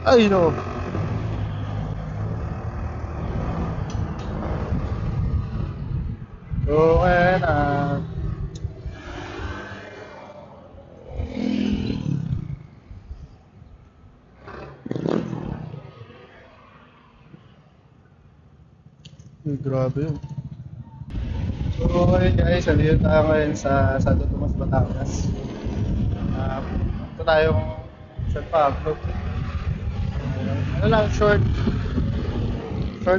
Ay, no. So, ayan, grabe yun. So, ayun guys, andito tayo ngayon sa Santo Tomas, Batangas. Ito tayong San Pablo. Ano lang, short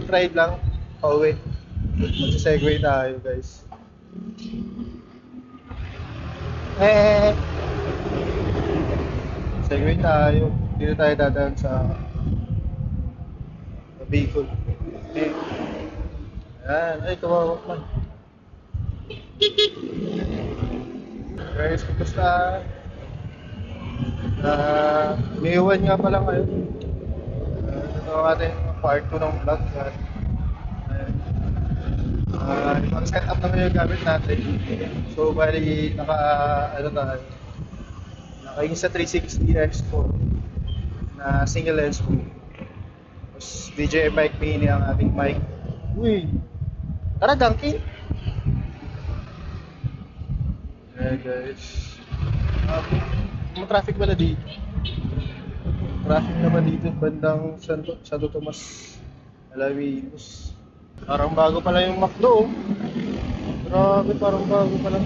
ride lang, pauwi. Mag-segway tayo guys. Eh, segway tayo. Dito tayo dadaan sa Bicol. Eh, ayan, ay kawawa man. Guys, kumusta? Umiiwan nga pala kayo. Ito ang ating part 2 ng vlog. Yung set up naman yung gamit natin. So, bali, ano tayo, naka-Insta 360 X4 na single lens po. Tapos, DJI mic mini ang ating mic. Uy! Tara, Dunkin! Yeah, guys. Traffic pala dito. Traffic naman dito, bandang Santo Tomas, Alawinos. Parang bago pala yung McDo. Grabe, parang bago pala.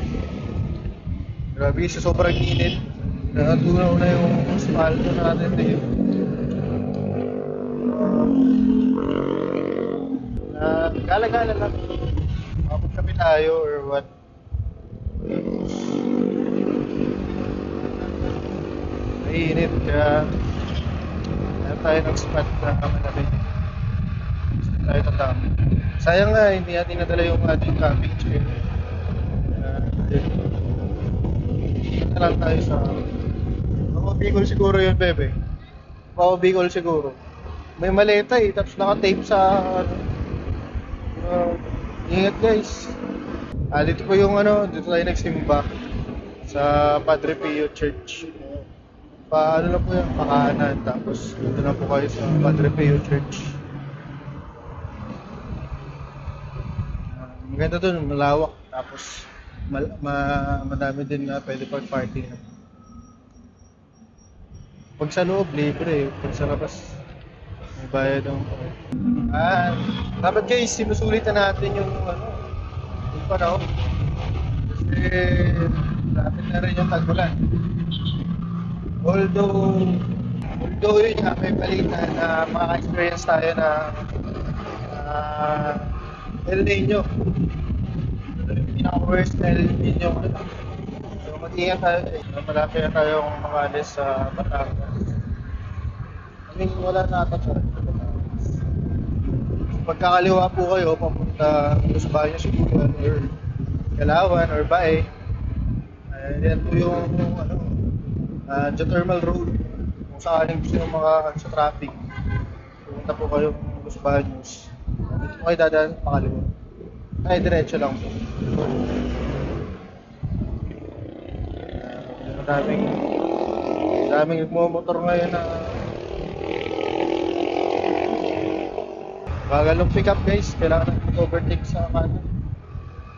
Grabe, sa sobrang init. Nakatunaw na yung asfalto natin dito. Gala-gala lang. Makapagkapi tayo or what. Mainit kaya hanap tayo ng spot na malamig. Tayo tatami. Sayang nga, hindi natin nadala yung ating camping chair. Dito lang tayo sa Bicol siguro yun, bebe. Bicol siguro. May maleta eh, tapos naka-tape sa ingat guys. Dito po yung dito tayo nagsimba sa Padre Pio Church. Ano lang po yung pakanan, tapos dito na po kayo sa Padre Pio Church. Maganda dun, malawak, tapos madami din na pwede pag-party. Pag sa loob, libre. Pag sa labas, may bayad ang dapat guys, sinusulitan natin yung yung panahon. Kasi lapit na rin yung tag-ulan. Although yun nga, may balita na maka-experience tayo na El Nino. Ito yung pinaka-worst na El Nino. So mag-ingat tayo. Malapit na tayong makalis sa Batangas. Wala na ata siya. Pagkakaliwa po kayo, papunta Los Baños siguro or Galawan or Bae. Yan po yung geothermal road. Kung saan gusto nyo sa traffic, pumunta po kayo Los Baños. Dito po kayo dadaan, pakaliwa. Ay, diretso lang po. Daming nagmumotor ngayon na bagal ng pick up guys. Kailangan natin overtake sa kanan.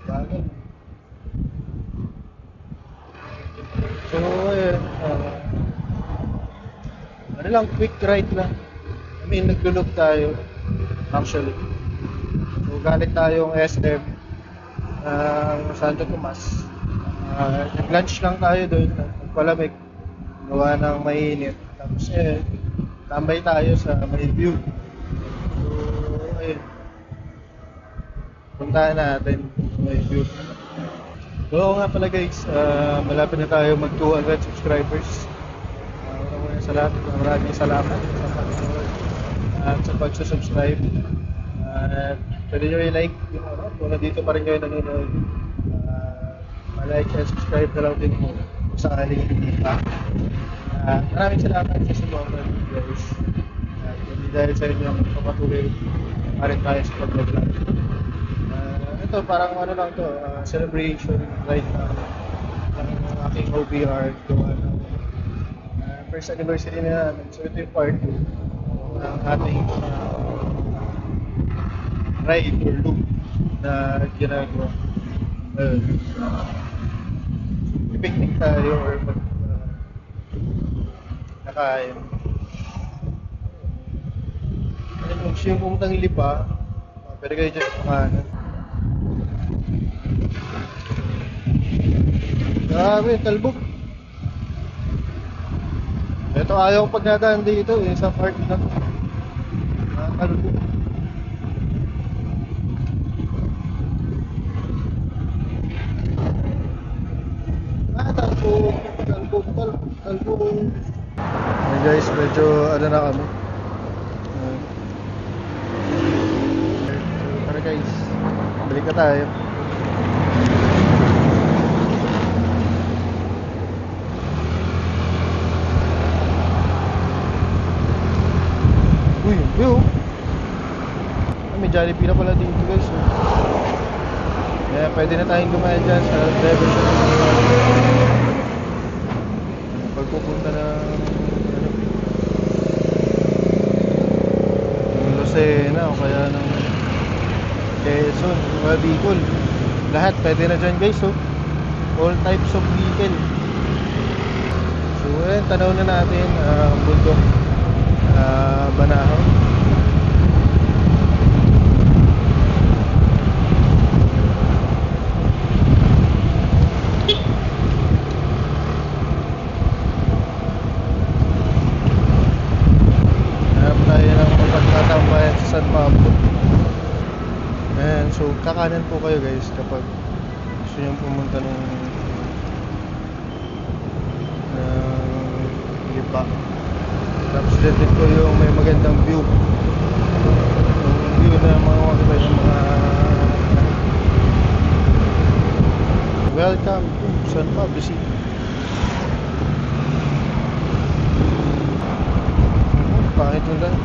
Bagal. So, ano lang, quick ride lang. Naglulog tayo. Actually. So, galing tayong SM Santo Tomas. Nag-lunch lang tayo doon. Nagpalamig. Gawa ng mainit. Tapos tambay tayo sa may view. So, ayun. Puntahan natin may view. So nga pala guys, malapit na tayo mag 200 subscribers. Maraming salamat sa pag-support at sa pag-subscribe. Pwede nyo i-like yung kung nandito pa rin kayo nanonood. Ma-like and subscribe na lang din mo kung sakaling hindi pa. Maraming salamat sa support guys. Hindi dahil sa inyo ang papatuloy pa rin tayo sa pag-vlog. Ito parang lang to, celebration right now ng aking OBR. First anniversary na namin. So ito yung part 2. ng ating ride or loop na ginagawa. Picnic tayo or nakain. Ayun, kung siya yung pumuntang Lipa, pwede kayo dyan sa kanan. Grabe, talbog. Ito ayaw ko pag nadaan dito sa part na to. Talbog. Talbog. Hey guys, medyo ano na kami. Tara guys, balik na tayo. Uy, view. May Jollibee na pala dito guys. Kaya pwede na tayong dumaan dyan sa level. Pagpupunta ng Lucena o kaya ng Quezon, Bicol. Lahat pwede na dyan guys. All types of vehicle. So ayan, tanaw na natin bundok Banahaw. Hanap tayo ng pagtatambayan sa San Pablo. Ayan, so kakanan po kayo guys kapag gusto nyo pumunta ng Lipa. Tapos dito ko yung may magandang view. Yung view na mga welcome to San Pablo City. Pangit yun lang.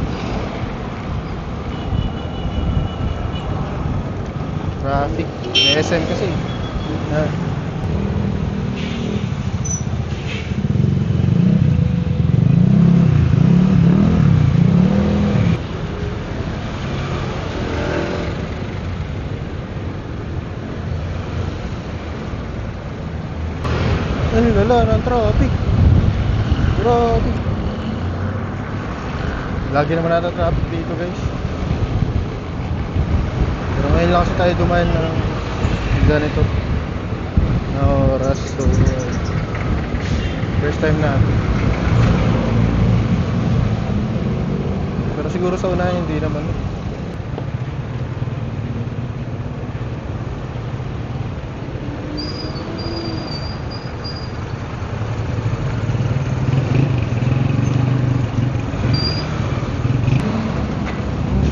Traffic. May SM kasi. Ano lala ng traffic. Grabe. Lagi naman nata traffic dito guys. Pero ngayon lang kasi tayo dumaan ng ganito na oras. So first time natin. Pero siguro sa unahan hindi naman.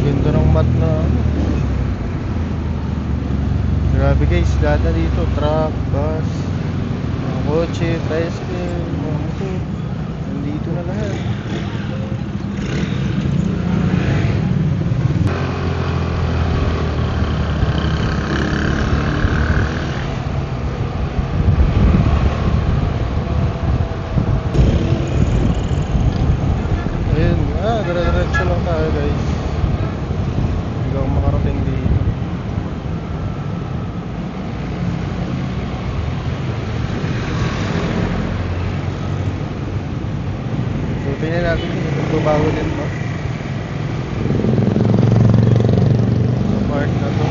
Ganda ng mat na grabe guys, lahat na dito, truck, bus, mga kotse, tricycle, mga motor, nandito na lahat. Ayun, dire-diretso lang tayo guys hanggang makarating dito. Tingnan natin kung tumago din ba sa part na to.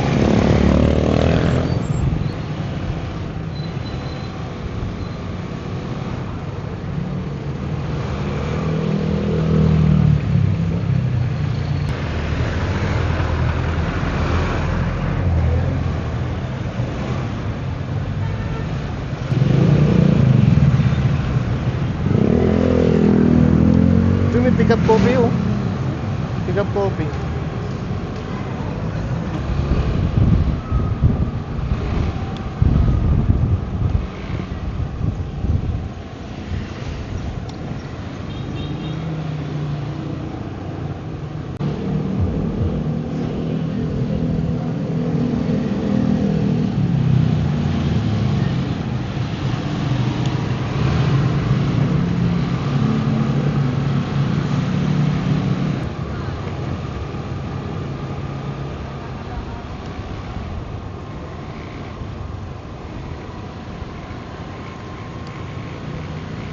May pick up coffee pick up coffee.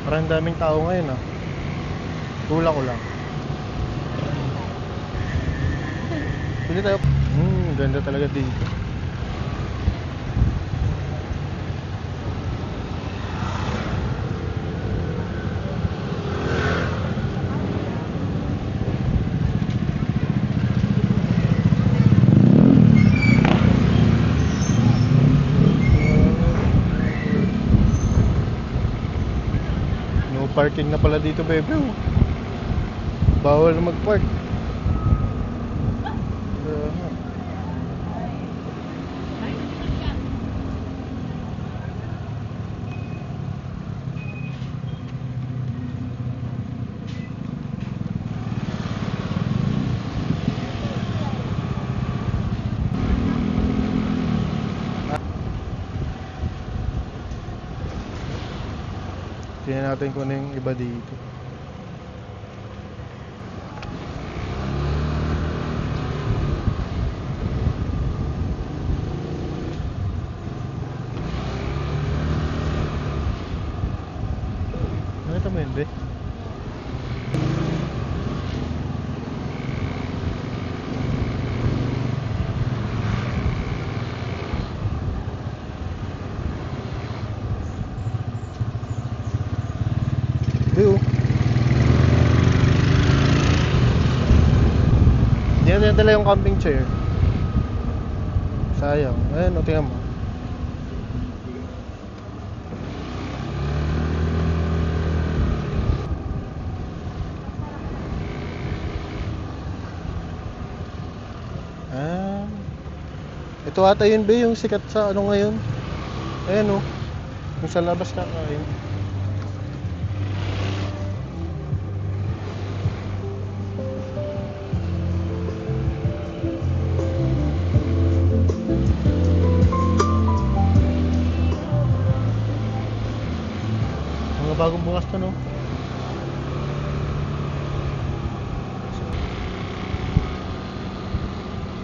Parang daming tao ngayon ah. Tula ko lang. Pili tayo. Ganda talaga dito. No parking na pala dito, bebe. Oh. Bawal na mag-park. Tingnan natin kung ano yung iba dito. Nakita mo yun, be? Be, oh. Hindi natin dala yung camping chair. Sayang. Ayan, o, tingnan mo. Ah, ito ata yun, be, yung sikat sa ano ngayon. Ayan, o. Yung sa labas kakain. Mga bagong bukas to, no?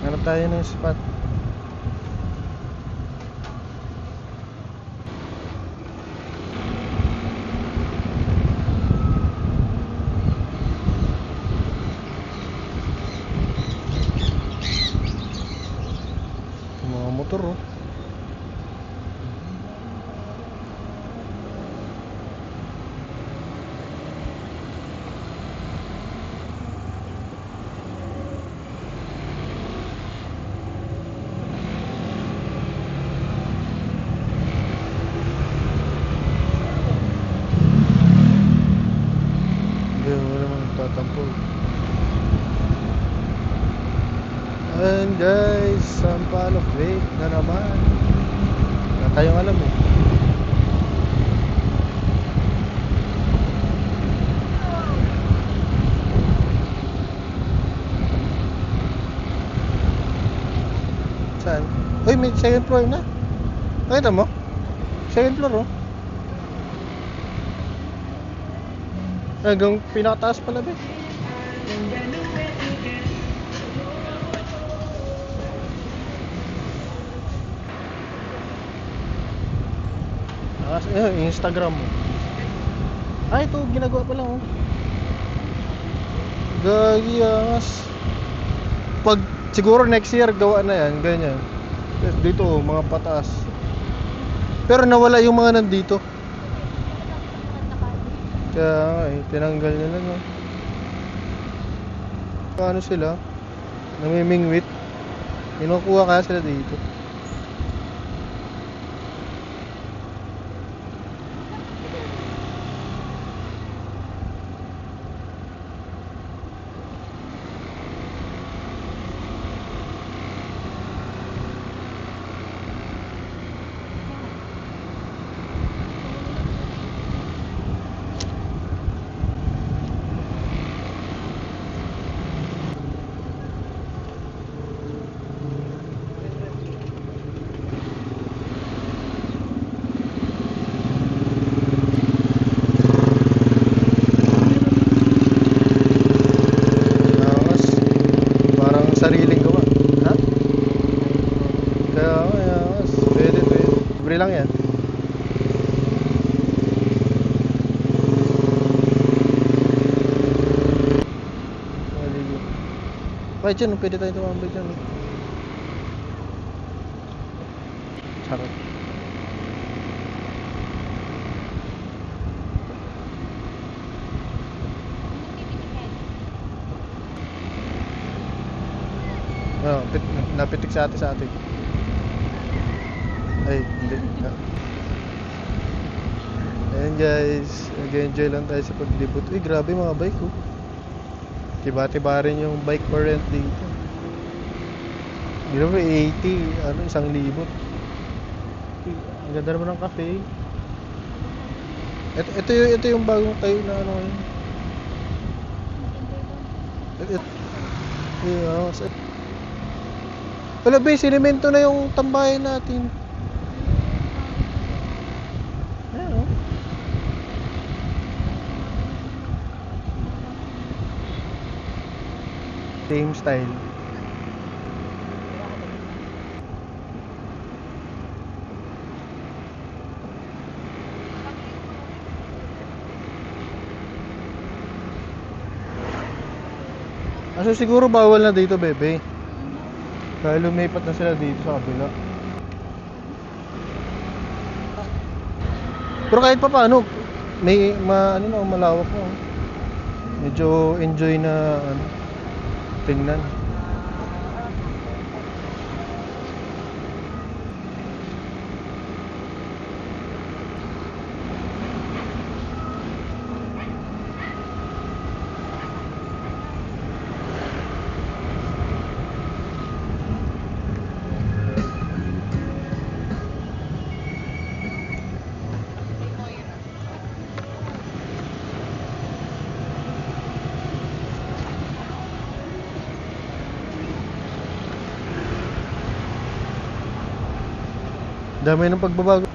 Hanap tayo ng spot. Mga motor, oh. Hindi, wala naman tatampo. And guys, Sampaloc Lake na naman. Wala tayong alam eh. Saan? Uy, may second floor na. Nakita mo? Second floor, oh. Hanggang pinakataas pala, be. Instagram mo. Ay, ito, ginagawa pa lang, oh. Gagi, angas. Pag, siguro next year, gawa na yan, ganyan. Dito, oh, mga pataas. Pero nawala yung mga nandito. Kaya nga eh, tinanggal nila, no. Ano sila? Namimingwit. Kinukuha kaya sila dito. Kahit dyan, pwede tayo tumambay dyan. Charot. Oh, napitik sa ate. Ay, hindi. Ayan guys, nag-enjoy lang tayo sa paglibot. Uy, grabe mga bike oh. Tiba-tiba rin yung bike for rent dito. Grabe, 80, ano, 1,000. Ang ganda naman ng cafe. Ito yung bagong tayo na ano ngayon. Yeah, wala ba, sinimento na yung tambayan natin. Ayan oh. Same style. Aso siguro bawal na dito, bebe. Dahil lumipat na sila dito sa kabila. Pero kahit pa paano, may ano na, malawak na. Medyo enjoy na ano, tingnan. Dami ng pagbabago.